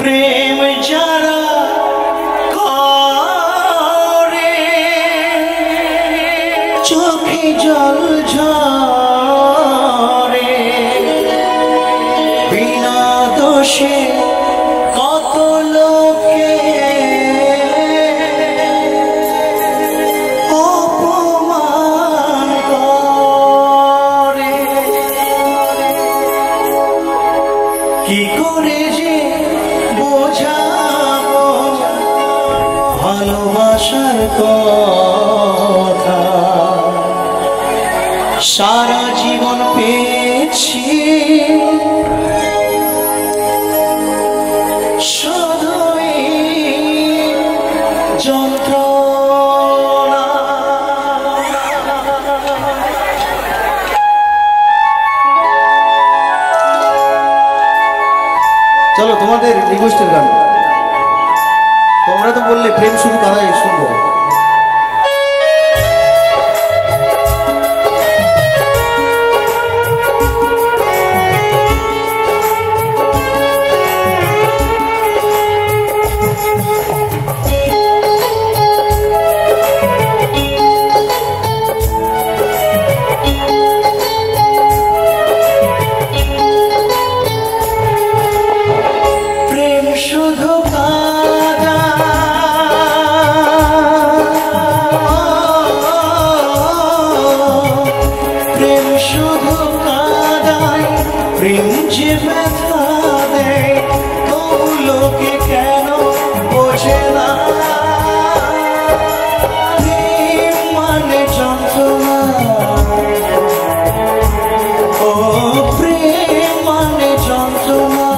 প্রেম যারা করে চোখে জল ঝরে বিনা দোষে কত লোকে অপমান করে কি করে যে বোঝাবো ভালোবাসার কথা সারা জীবন পেয়েছি শুধুই যন্ত্রণা। চলো তোমাদের রিকোয়েস্টের গান, তোমরা তো বললে প্রেম শুধু কারাই শুনবো। শুধু কাদা প্রেম শুধু কাদায় প্রেম যে ব্যথা দেয় তবু লোকে কেন বোঝে না প্রেম মানে যন্ত্রণা ও প্রেম মানে যন্ত্রণা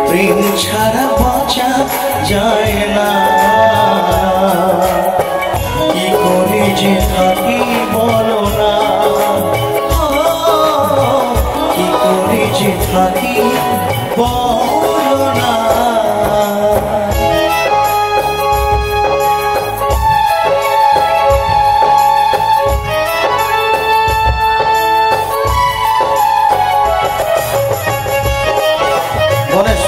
প্রেম ছাড়া বাঁচা যায় না কি করে যে থাকি বলো না কি করে যে থাকি বলো না গণেশ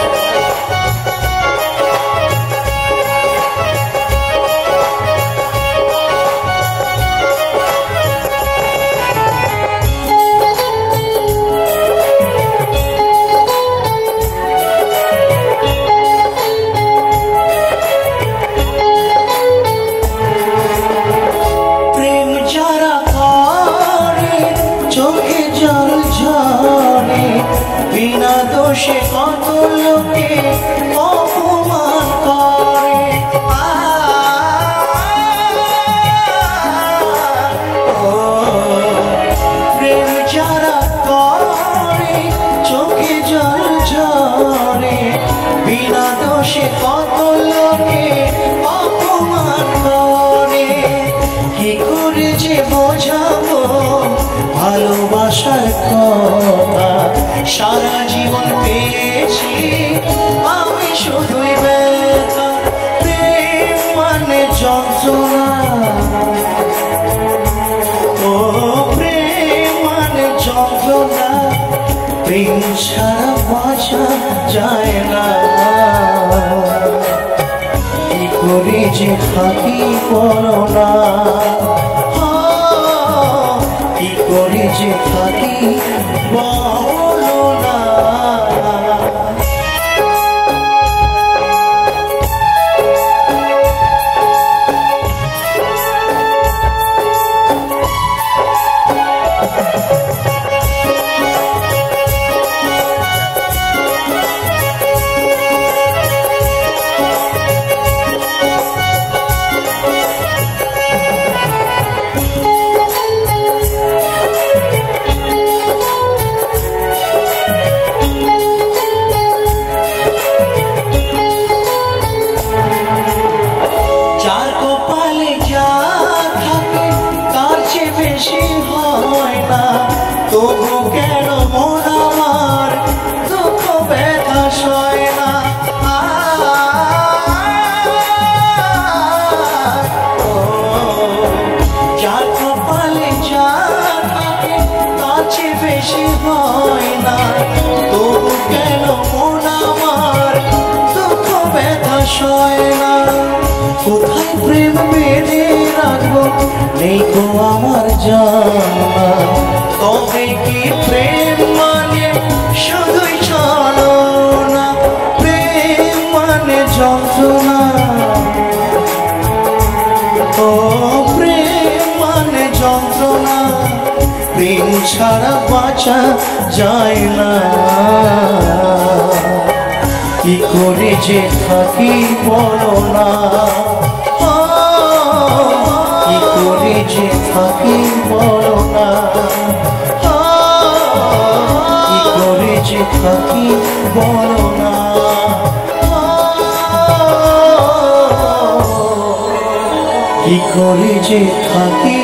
বিনা দোষে কত লোকে অপমান করে প্রেম যারা করে চোখে জল ঝরে বিনা দোষে কত লোকে অপমান করে কি করে যে বোঝাবো ভালোবাসার কথা সারা জীবন পেয়েছি আমি শুধুই ব্যথা প্রেম মানে যন্ত্রণা ও প্রেম মানে যন্ত্রণা প্রেম ছাড়া বাঁচা যায় না কি করে যে থাকি বলো না কি করে যে থাকি বলো না সয় না, কোথায় প্রেম বেঁধে রাখবো নেই তো আমার জানা। তবে কি প্রেম মানে শুধুই ছলনা, প্রেম মানে যন্ত্রণা। ও প্রেম মানে যন্ত্রণা, প্রেম ছাড়া বাঁচা যায় না। কি করে যে থাকি বলো না, কি করে যে থাকি বলো না, কি করে যে থাকি বলো না। কি করে যে থাকি